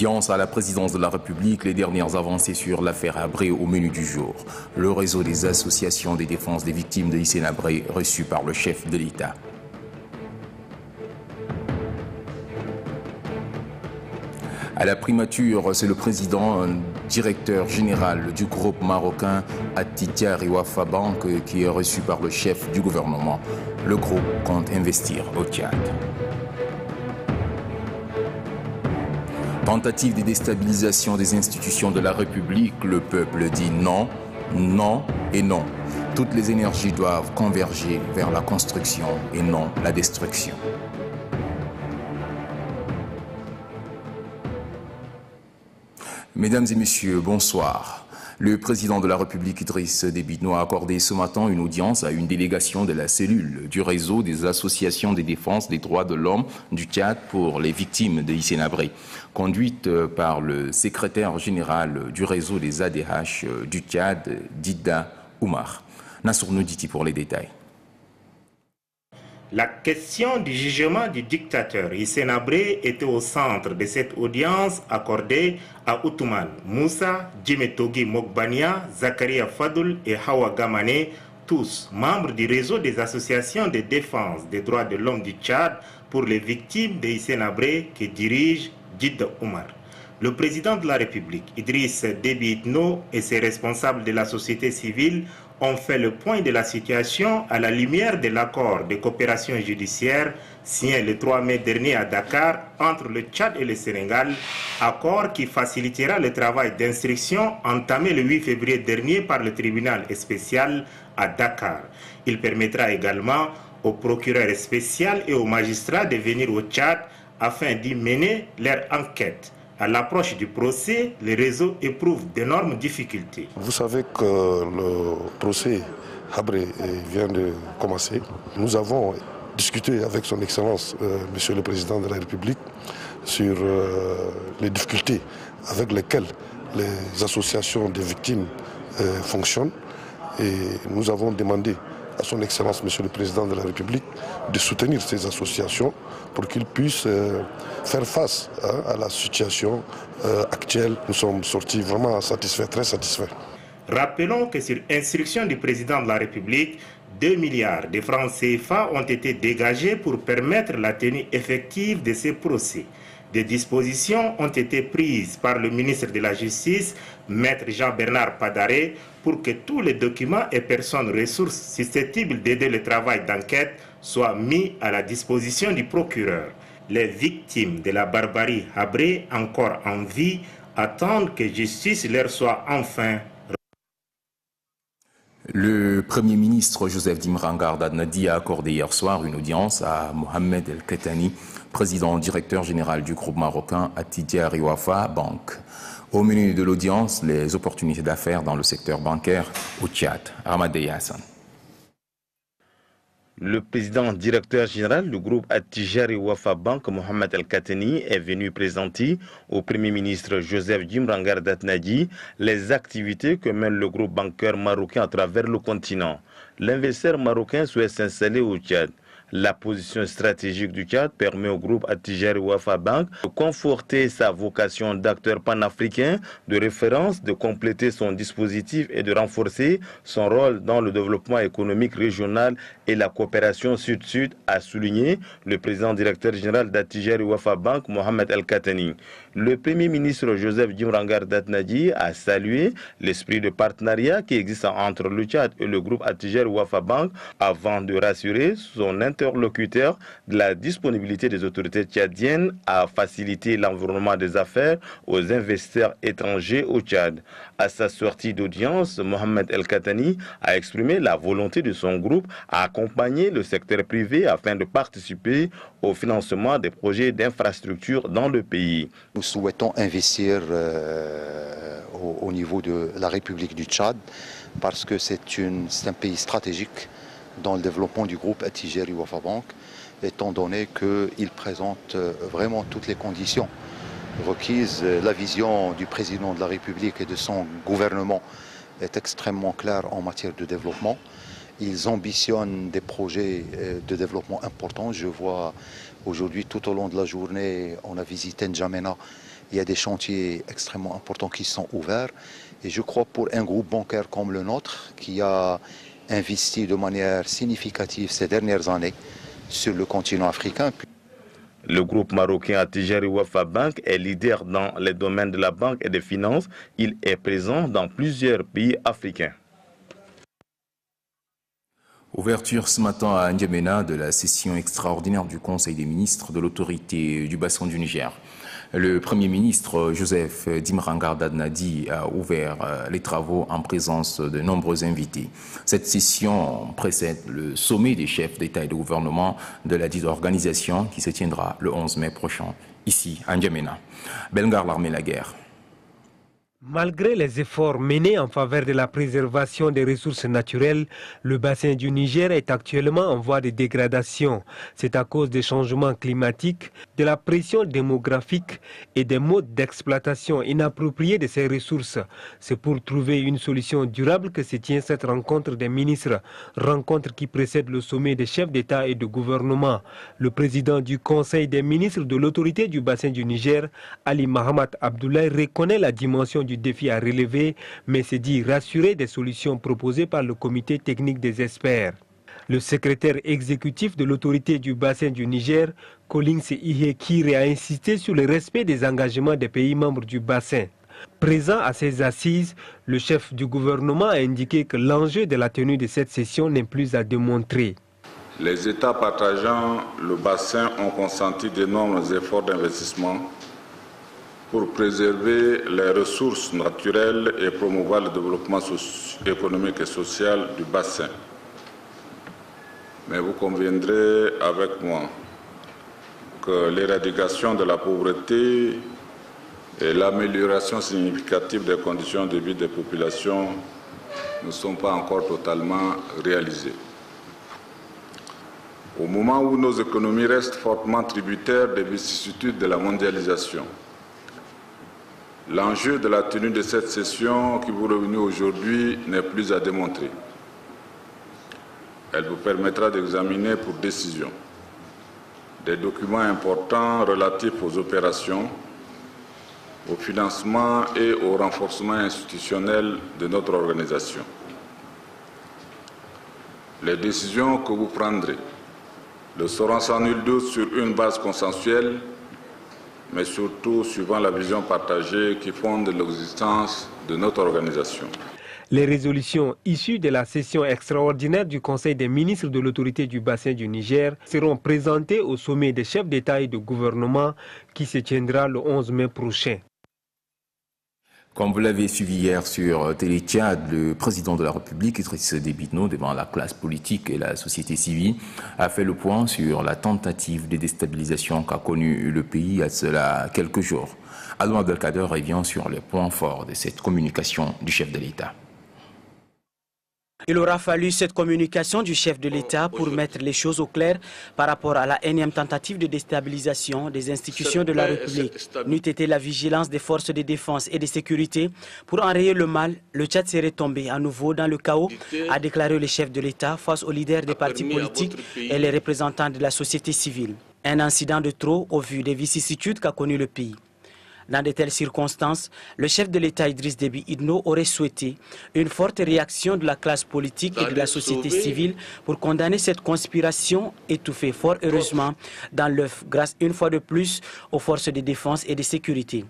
Audience à la présidence de la République, les dernières avancées sur l'affaire Habré au menu du jour. Le réseau des associations de défense des victimes de Hissène Habré reçu par le chef de l'État. À la primature, c'est le président directeur général du groupe marocain Attijari Wafa Bank qui est reçu par le chef du gouvernement. Le groupe compte investir au Tchad. Tentative de déstabilisation des institutions de la République, le peuple dit non, non et non. Toutes les énergies doivent converger vers la construction et non la destruction. Mesdames et messieurs, bonsoir. Le président de la République, Idriss Déby Itno, a accordé ce matin une audience à une délégation de la cellule du réseau des associations de défense des droits de l'homme du Tchad pour les victimes de Hissène Habré, conduite par le secrétaire général du réseau des ADH du Tchad, Dida Oumar. Nassour Nouditi pour les détails. La question du jugement du dictateur Hissène Habré était au centre de cette audience accordée à Outoumane, Moussa, Djimetogi Mogbania, Zakaria Fadoul et Hawa Gamane, tous membres du réseau des associations de défense des droits de l'homme du Tchad pour les victimes de Hissène Habré que dirige Dida Oumar. Le président de la République, Idriss Déby Itno, et ses responsables de la société civile ont fait le point de la situation à la lumière de l'accord de coopération judiciaire signé le 3 mai dernier à Dakar entre le Tchad et le Sénégal, accord qui facilitera le travail d'instruction entamé le 8 février dernier par le tribunal spécial à Dakar. Il permettra également aux procureurs spéciaux et aux magistrats de venir au Tchad afin d'y mener leur enquête. À l'approche du procès, le réseau éprouve d'énormes difficultés. Vous savez que le procès Habré vient de commencer. Nous avons discuté avec son Excellence, Monsieur le Président de la République, sur les difficultés avec lesquelles les associations des victimes fonctionnent. Et nous avons demandé à son Excellence, Monsieur le Président de la République, de soutenir ces associations pour qu'ils puissent faire face à la situation actuelle. Nous sommes sortis vraiment satisfaits, très satisfaits. Rappelons que sur instruction du Président de la République, 2 milliards de francs CFA ont été dégagés pour permettre la tenue effective de ces procès. Des dispositions ont été prises par le ministre de la Justice, Maître Jean-Bernard Padaré, pour que tous les documents et personnes ressources susceptibles d'aider le travail d'enquête soient mis à la disposition du procureur. Les victimes de la barbarie Habré, encore en vie, attendent que justice leur soit enfin. Le Premier ministre Joseph Dimrangar Dadnadi a accordé hier soir une audience à Mohamed El Katani, président directeur général du groupe marocain Attijari Wafa Bank. Au menu de l'audience, les opportunités d'affaires dans le secteur bancaire au Tchad. Ramadei Hassan. Le président directeur général du groupe Attijari Wafa Bank, Mohamed El Katani, est venu présenter au Premier ministre Joseph Dimrangar Dadnadi les activités que mène le groupe bancaire marocain à travers le continent. L'investisseur marocain souhaite s'installer au Tchad. La position stratégique du Tchad permet au groupe Attijari Wafa Bank de conforter sa vocation d'acteur panafricain de référence, de compléter son dispositif et de renforcer son rôle dans le développement économique régional et la coopération sud-sud, a souligné le président directeur général d'Attijari Wafa Bank, Mohamed El Katani. Le Premier ministre Joseph Dimrangar Dadnadi a salué l'esprit de partenariat qui existe entre le Tchad et le groupe Attijari Wafa Bank avant de rassurer son interlocuteur de la disponibilité des autorités tchadiennes à faciliter l'environnement des affaires aux investisseurs étrangers au Tchad. À sa sortie d'audience, Mohamed El Katani a exprimé la volonté de son groupe à accompagner le secteur privé afin de participer au financement des projets d'infrastructure dans le pays. Nous souhaitons investir au niveau de la République du Tchad parce que c'est un pays stratégique dans le développement du groupe Attijari Wafa Bank, étant donné qu'il présente vraiment toutes les conditions requises. La vision du président de la République et de son gouvernement est extrêmement claire en matière de développement. Ils ambitionnent des projets de développement importants. Je vois aujourd'hui, tout au long de la journée, on a visité N'Djamena il y a des chantiers extrêmement importants qui sont ouverts. Et je crois pour un groupe bancaire comme le nôtre, qui a investi de manière significative ces dernières années sur le continent africain. Le groupe marocain Attijari Wafa Bank est leader dans les domaines de la banque et des finances. Il est présent dans plusieurs pays africains. Ouverture ce matin à N'Djamena de la session extraordinaire du Conseil des ministres de l'autorité du bassin du Niger. Le Premier ministre Joseph Dimrangar Dadnadi a ouvert les travaux en présence de nombreux invités. Cette session précède le sommet des chefs d'État et de gouvernement de la dite organisation qui se tiendra le 11 mai prochain, ici à N'Djamena. Belgar l'armée la guerre. Malgré les efforts menés en faveur de la préservation des ressources naturelles, le bassin du Niger est actuellement en voie de dégradation. C'est à cause des changements climatiques, de la pression démographique et des modes d'exploitation inappropriés de ces ressources. C'est pour trouver une solution durable que se tient cette rencontre des ministres, rencontre qui précède le sommet des chefs d'État et de gouvernement. Le président du Conseil des ministres de l'autorité du bassin du Niger, Ali Mahamat Abdoulaye, reconnaît la dimension du défi à relever, mais se dit rassuré des solutions proposées par le comité technique des experts. Le secrétaire exécutif de l'autorité du bassin du Niger, Collins Ihekire, a insisté sur le respect des engagements des pays membres du bassin. Présent à ces assises, le chef du gouvernement a indiqué que l'enjeu de la tenue de cette session n'est plus à démontrer. Les États partageant le bassin ont consenti d'énormes efforts d'investissement pour préserver les ressources naturelles et promouvoir le développement économique et social du bassin. Mais vous conviendrez avec moi que l'éradication de la pauvreté et l'amélioration significative des conditions de vie des populations ne sont pas encore totalement réalisées. Au moment où nos économies restent fortement tributaires des vicissitudes de la mondialisation, l'enjeu de la tenue de cette session qui vous réunit aujourd'hui n'est plus à démontrer. Elle vous permettra d'examiner pour décision des documents importants relatifs aux opérations, au financement et au renforcement institutionnel de notre organisation. Les décisions que vous prendrez le seront sans nul doute sur une base consensuelle, mais surtout suivant la vision partagée qui fonde l'existence de notre organisation. Les résolutions issues de la session extraordinaire du Conseil des ministres de l'autorité du bassin du Niger seront présentées au sommet des chefs d'État et de gouvernement qui se tiendra le 11 mai prochain. Comme vous l'avez suivi hier sur Télé Tchad, le président de la République, Idriss Déby Itno, devant la classe politique et la société civile, a fait le point sur la tentative de déstabilisation qu'a connue le pays à cela quelques jours. Alou Abdelkader revient sur les points forts de cette communication du chef de l'État. Il aura fallu cette communication du chef de l'État pour mettre les choses au clair par rapport à la énième tentative de déstabilisation des institutions de la République. N'eût été la vigilance des forces de défense et de sécurité pour enrayer le mal, le Tchad serait tombé à nouveau dans le chaos, a déclaré le chef de l'État face aux leaders des partis politiques et les représentants de la société civile. Un incident de trop au vu des vicissitudes qu'a connu le pays. Dans de telles circonstances, le chef de l'État Idriss Déby Itno aurait souhaité une forte réaction de la classe politique et de la société civile pour condamner cette conspiration étouffée fort heureusement dans l'œuf grâce une fois de plus aux forces de défense et de sécurité.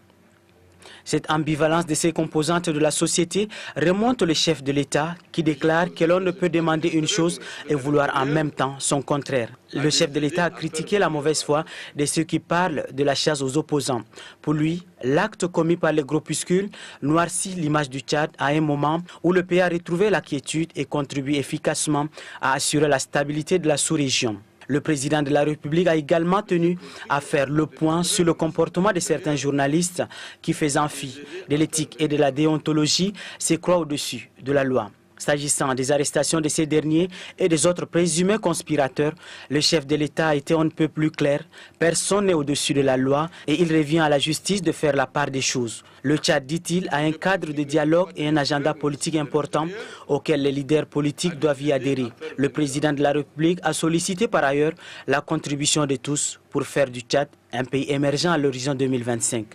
Cette ambivalence de ces composantes de la société remonte le chef de l'État qui déclare que l'on ne peut demander une chose et vouloir en même temps son contraire. Le chef de l'État a critiqué la mauvaise foi de ceux qui parlent de la chasse aux opposants. Pour lui, l'acte commis par les groupuscules noircit l'image du Tchad à un moment où le pays a retrouvé la quiétude et contribue efficacement à assurer la stabilité de la sous-région. Le président de la République a également tenu à faire le point sur le comportement de certains journalistes qui, faisant fi de l'éthique et de la déontologie, se croient au-dessus de la loi. S'agissant des arrestations de ces derniers et des autres présumés conspirateurs, le chef de l'État a été on ne peut plus clair. Personne n'est au-dessus de la loi et il revient à la justice de faire la part des choses. Le Tchad, dit-il, a un cadre de dialogue et un agenda politique important auquel les leaders politiques doivent y adhérer. Le président de la République a sollicité par ailleurs la contribution de tous pour faire du Tchad un pays émergent à l'horizon 2025.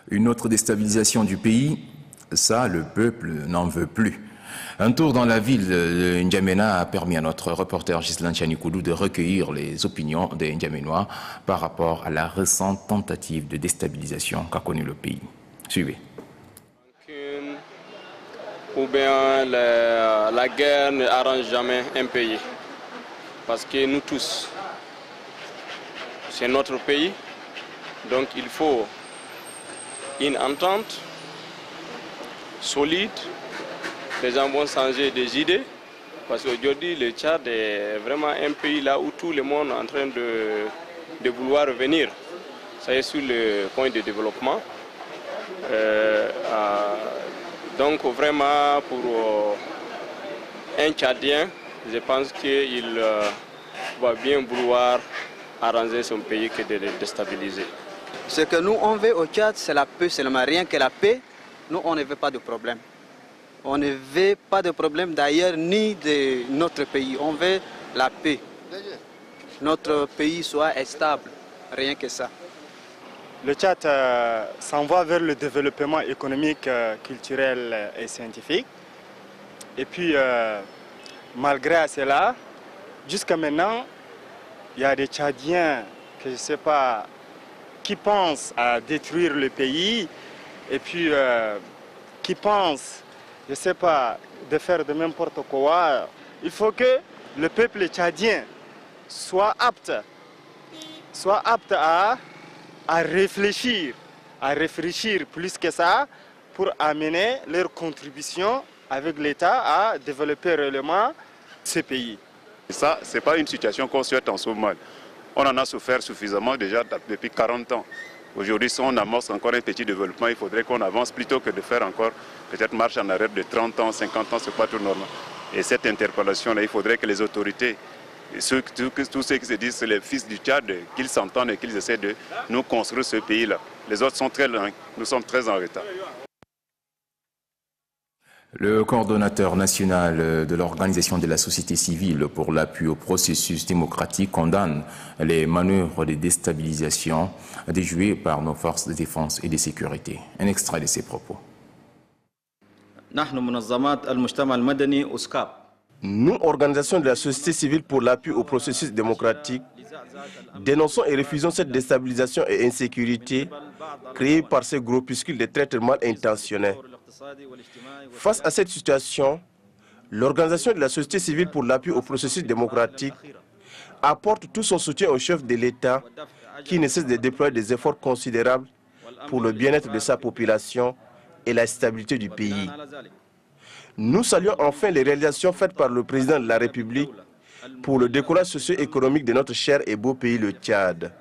Une autre déstabilisation du pays, ça, le peuple n'en veut plus. Un tour dans la ville de N'Djamena a permis à notre reporter Ghislaine Chanikoudou de recueillir les opinions des N'Djaménois par rapport à la récente tentative de déstabilisation qu'a connue le pays. Suivez. Ou bien la guerre ne arrange jamais un pays. Parce que nous tous, c'est notre pays, donc il faut une entente solide. Les gens vont changer des idées, parce qu'aujourd'hui le Tchad est vraiment un pays là où tout le monde est en train de vouloir venir. Ça est sur le point de développement. Donc vraiment pour un Tchadien, je pense qu'il va bien vouloir arranger son pays que de le déstabiliser. Ce que nous on veut au Tchad, c'est la paix seulement, rien que la paix. Nous on ne veut pas de problème. On ne veut pas de problème d'ailleurs ni de notre pays. On veut la paix. Notre pays soit stable, rien que ça. Le Tchad s'en va vers le développement économique, culturel et scientifique. Et puis, malgré cela, jusqu'à maintenant, il y a des Tchadiens que je ne sais pas, qui pensent à détruire le pays et puis qui pensent, je ne sais pas, de faire de n'importe quoi. Il faut que le peuple tchadien soit apte à réfléchir plus que ça pour amener leur contribution avec l'État à développer réellement ce pays. Ça, ce n'est pas une situation qu'on souhaite en ce moment. On en a souffert suffisamment déjà depuis 40 ans. Aujourd'hui, si on amorce encore un petit développement, il faudrait qu'on avance plutôt que de faire encore peut-être marche en arrière de 30 ans, 50 ans, ce n'est pas tout normal. Et cette interpellation-là, il faudrait que les autorités, tous ceux qui se disent c'est les fils du Tchad, qu'ils s'entendent et qu'ils essaient de nous construire ce pays-là. Les autres sont très loin, nous sommes très en retard. Le coordonnateur national de l'Organisation de la société civile pour l'appui au processus démocratique condamne les manœuvres de déstabilisation déjouées par nos forces de défense et de sécurité. Un extrait de ses propos. Nous, Organisation de la société civile pour l'appui au processus démocratique, dénonçons et refusons cette déstabilisation et insécurité créée par ces groupuscules de traîtres mal intentionnés. Face à cette situation, l'Organisation de la société civile pour l'appui au processus démocratique apporte tout son soutien au chef de l'État qui ne cesse de déployer des efforts considérables pour le bien-être de sa population et la stabilité du pays. Nous saluons enfin les réalisations faites par le président de la République pour le décollage socio-économique de notre cher et beau pays, le Tchad.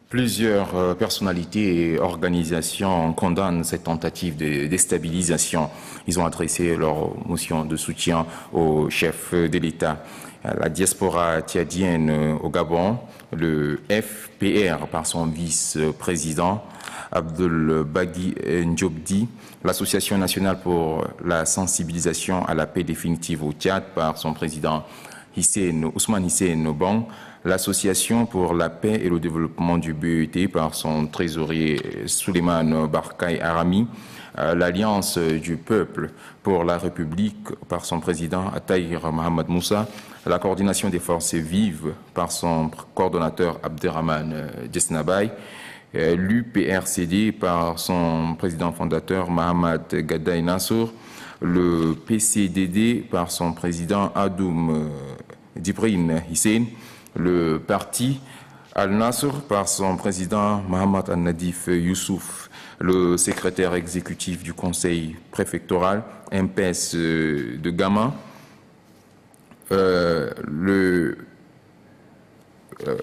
Plusieurs personnalités et organisations condamnent cette tentative de déstabilisation. Ils ont adressé leur motion de soutien au chef de l'État. La diaspora tchadienne au Gabon, le FPR par son vice-président Abdul Bagui N'Diobdi, l'Association nationale pour la sensibilisation à la paix définitive au Tchad par son président Ousmane Hissène Obong, l'Association pour la paix et le développement du BET par son trésorier Souleymane Barkaï Arami, l'Alliance du peuple pour la République par son président Tahir Mohamed Moussa, la coordination des forces vives par son coordonnateur Abderrahmane Djesnabaye, l'UPRCD par son président fondateur Mohamed Gadaï Nassour, le PCDD par son président Adoum Djibrine Hissène, le parti Al-Nasr par son président Mohamed Al-Nadif Youssouf, le secrétaire exécutif du conseil préfectoral MPS de Gama,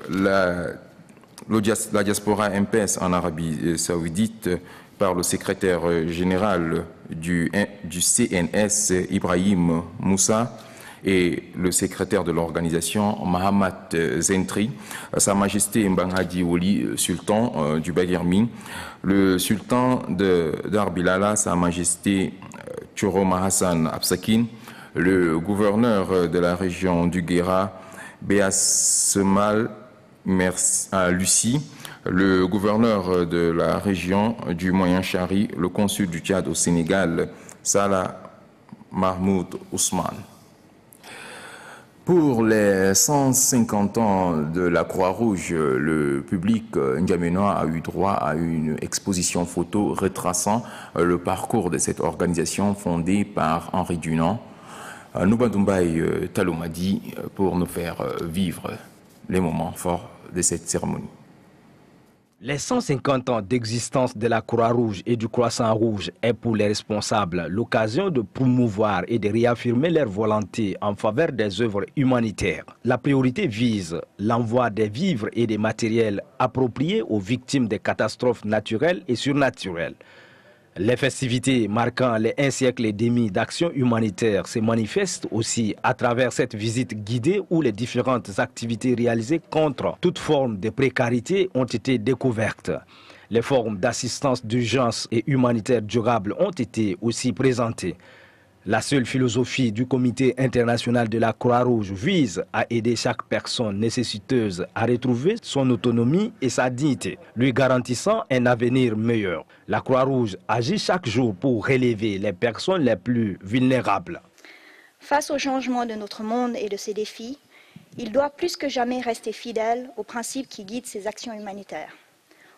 la diaspora MPS en Arabie Saoudite par le secrétaire général du CNS Ibrahim Moussa et le secrétaire de l'organisation Mohamed Zentri, Sa Majesté Mbangadi Woli, sultan du Baghermi, le sultan d'Arbilala, Sa Majesté Choroma Hassan Absakin, le gouverneur de la région du Guéra, Béassemal Lucie, le gouverneur de la région du Moyen-Chari, le consul du Tchad au Sénégal, Salah Mahmoud Ousmane. Pour les 150 ans de la Croix-Rouge, le public ndjamenois a eu droit à une exposition photo retraçant le parcours de cette organisation fondée par Henri Dunant. Noubadoumbay Talomadi pour nous faire vivre les moments forts de cette cérémonie. Les 150 ans d'existence de la Croix-Rouge et du Croissant-Rouge est pour les responsables l'occasion de promouvoir et de réaffirmer leur volonté en faveur des œuvres humanitaires. La priorité vise l'envoi des vivres et des matériels appropriés aux victimes des catastrophes naturelles et surnaturelles. Les festivités marquant les 1 siècle et demi d'action humanitaire se manifestent aussi à travers cette visite guidée où les différentes activités réalisées contre toute forme de précarité ont été découvertes. Les formes d'assistance d'urgence et humanitaire durable ont été aussi présentées. La seule philosophie du Comité international de la Croix-Rouge vise à aider chaque personne nécessiteuse à retrouver son autonomie et sa dignité, lui garantissant un avenir meilleur. La Croix-Rouge agit chaque jour pour relever les personnes les plus vulnérables. Face au changement de notre monde et de ses défis, il doit plus que jamais rester fidèle aux principes qui guident ses actions humanitaires,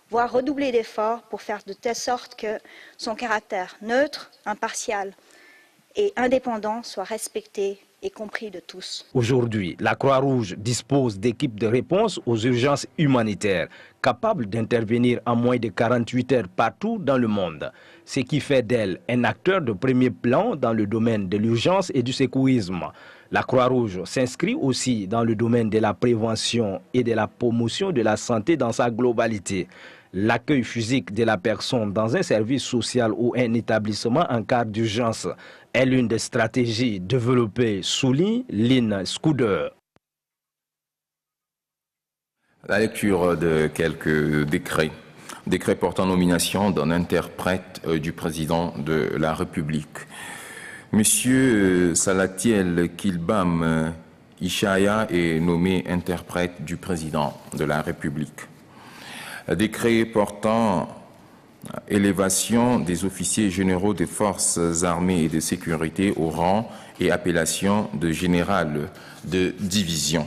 voire redoubler d'efforts pour faire de telle sorte que son caractère neutre, impartial et indépendant soit respecté et compris de tous. Aujourd'hui, la Croix-Rouge dispose d'équipes de réponse aux urgences humanitaires, capables d'intervenir en moins de 48 heures partout dans le monde, ce qui fait d'elle un acteur de premier plan dans le domaine de l'urgence et du secourisme. La Croix-Rouge s'inscrit aussi dans le domaine de la prévention et de la promotion de la santé dans sa globalité. L'accueil physique de la personne dans un service social ou un établissement en cas d'urgence est l'une des stratégies développées, souligne Lynn Scudder. La lecture de quelques décrets. Décret portant nomination d'un interprète du président de la République. Monsieur Salatiel Kilbam Ishaya est nommé interprète du président de la République. Décret portant élévation des officiers généraux des forces armées et de sécurité au rang et appellation de général de division.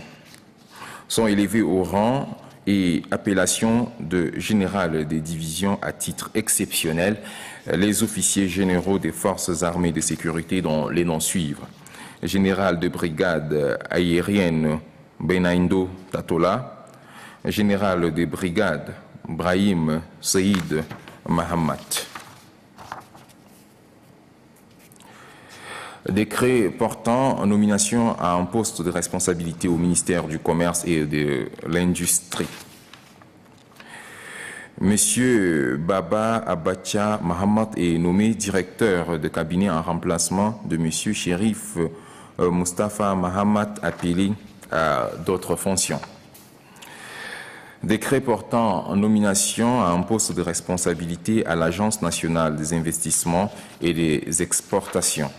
Sont élevés au rang et appellation de général des divisions à titre exceptionnel les officiers généraux des forces armées de sécurité dont les noms suivent. Général de brigade aérienne Benaindo Tatola, général de brigade Brahim Saïd Mahamat. Décret portant nomination à un poste de responsabilité au ministère du Commerce et de l'Industrie. Monsieur Baba Abacha Mahamat est nommé directeur de cabinet en remplacement de Monsieur Chérif Mustafa Mahamat appelé à d'autres fonctions. Décret portant nomination à un poste de responsabilité à l'Agence nationale des investissements et des exportations.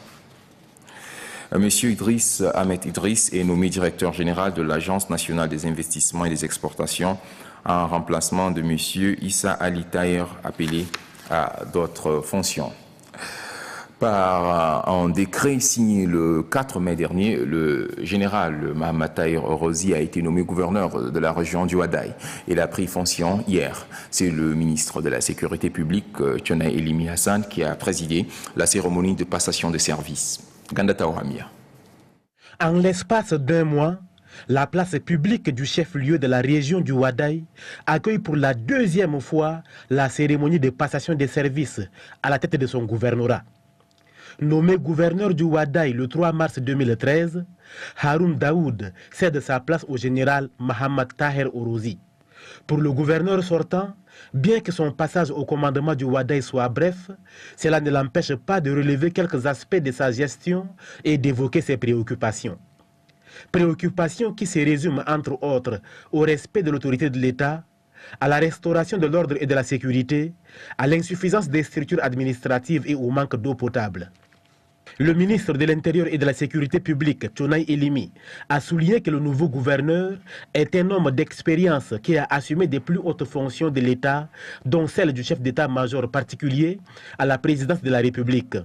Monsieur Idriss Ahmed Idriss est nommé directeur général de l'Agence nationale des investissements et des exportations en remplacement de Monsieur Issa Ali Taher appelé à d'autres fonctions. Par un décret signé le 4 mai dernier, le général Mahamat Taher Orozi a été nommé gouverneur de la région du Wadaï. Il a pris fonction hier. C'est le ministre de la Sécurité publique, Tchona Elimi Hassan, qui a présidé la cérémonie de passation de service. Gandata Ohamia. En l'espace d'un mois, la place publique du chef-lieu de la région du Wadaï accueille pour la deuxième fois la cérémonie de passation des services à la tête de son gouvernorat. Nommé gouverneur du Wadaï le 3 mars 2013, Haroun Daoud cède sa place au général Mahamat Taher Orozi. Pour le gouverneur sortant, bien que son passage au commandement du Wadaï soit bref, cela ne l'empêche pas de relever quelques aspects de sa gestion et d'évoquer ses préoccupations. Préoccupations qui se résument entre autres au respect de l'autorité de l'État, à la restauration de l'ordre et de la sécurité, à l'insuffisance des structures administratives et au manque d'eau potable. Le ministre de l'Intérieur et de la Sécurité publique, Tchonaï Elimi, a souligné que le nouveau gouverneur est un homme d'expérience qui a assumé des plus hautes fonctions de l'État, dont celle du chef d'état-major particulier à la présidence de la République.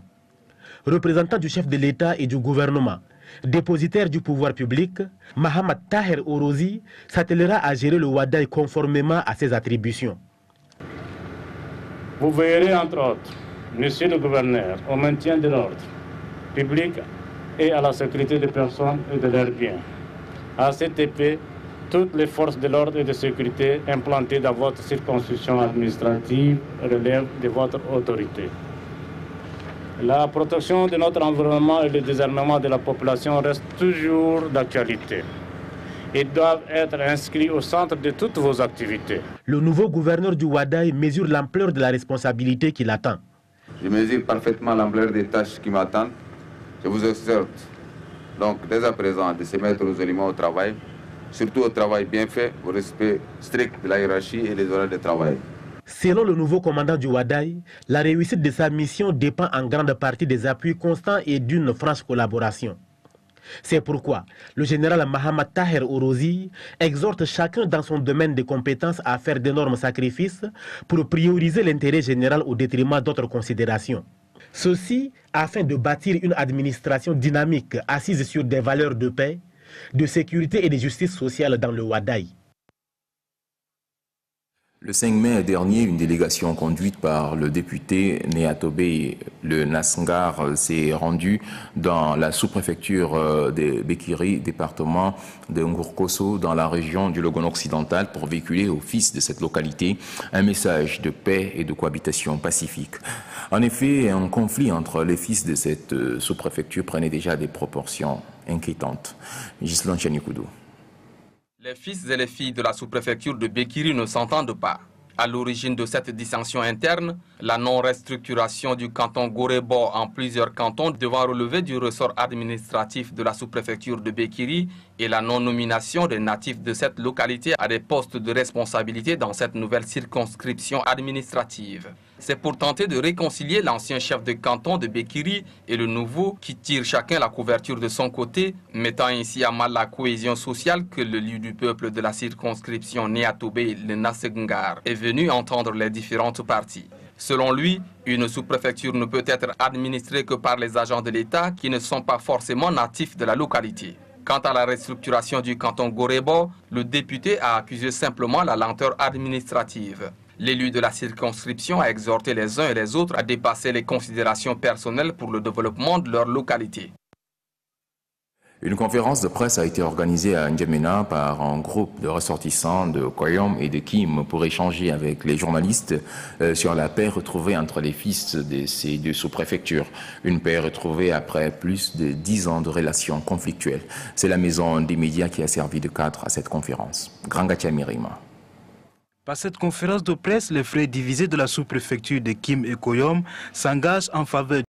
Représentant du chef de l'État et du gouvernement, dépositaire du pouvoir public, Mahamad Taher Orozi s'attellera à gérer le Wadaï conformément à ses attributions. Vous veillerez entre autres, monsieur le gouverneur, au maintien de l'ordre public et à la sécurité des personnes et de leurs biens. À cet effet, toutes les forces de l'ordre et de sécurité implantées dans votre circonscription administrative relèvent de votre autorité. La protection de notre environnement et le désarmement de la population restent toujours d'actualité. Ils doivent être inscrits au centre de toutes vos activités. Le nouveau gouverneur du Wadaï mesure l'ampleur de la responsabilité qui l'attend. Je mesure parfaitement l'ampleur des tâches qui m'attendent. Je vous exhorte donc dès à présent de se mettre résolument au travail, surtout au travail bien fait, au respect strict de la hiérarchie et des horaires de travail. Selon le nouveau commandant du Wadaï, la réussite de sa mission dépend en grande partie des appuis constants et d'une franche collaboration. C'est pourquoi le général Mahamad Taher Orozi exhorte chacun dans son domaine de compétences à faire d'énormes sacrifices pour prioriser l'intérêt général au détriment d'autres considérations. Ceci afin de bâtir une administration dynamique assise sur des valeurs de paix, de sécurité et de justice sociale dans le Wadaï. Le 5 mai dernier, une délégation conduite par le député Néatobé Le Nasngar s'est rendue dans la sous-préfecture de Bekiri, département de Ngourkosso, dans la région du Logone occidental, pour véhiculer aux fils de cette localité un message de paix et de cohabitation pacifique. En effet, un conflit entre les fils de cette sous-préfecture prenait déjà des proportions inquiétantes. Ghislain Chanikoudou. Les fils et les filles de la sous-préfecture de Bekiri ne s'entendent pas. À l'origine de cette dissension interne, la non-restructuration du canton Gorébo en plusieurs cantons devant relever du ressort administratif de la sous-préfecture de Bekiri et la non-nomination des natifs de cette localité à des postes de responsabilité dans cette nouvelle circonscription administrative. C'est pour tenter de réconcilier l'ancien chef de canton de Bekiri et le nouveau qui tire chacun la couverture de son côté, mettant ainsi à mal la cohésion sociale que le lieu du peuple de la circonscription Néatobé, le Nasngar, est venu entendre les différentes parties. Selon lui, une sous-préfecture ne peut être administrée que par les agents de l'État qui ne sont pas forcément natifs de la localité. Quant à la restructuration du canton Gorébo, le député a accusé simplement la lenteur administrative. L'élu de la circonscription a exhorté les uns et les autres à dépasser les considérations personnelles pour le développement de leur localité. Une conférence de presse a été organisée à N'Djamena par un groupe de ressortissants de Koyom et de Kim pour échanger avec les journalistes sur la paix retrouvée entre les fils de ces deux sous-préfectures. Une paix retrouvée après plus de 10 ans de relations conflictuelles. C'est la maison des médias qui a servi de cadre à cette conférence. Grangatia Mirima. Par cette conférence de presse, les frères divisés de la sous-préfecture de Kim et Koyom s'engagent en faveur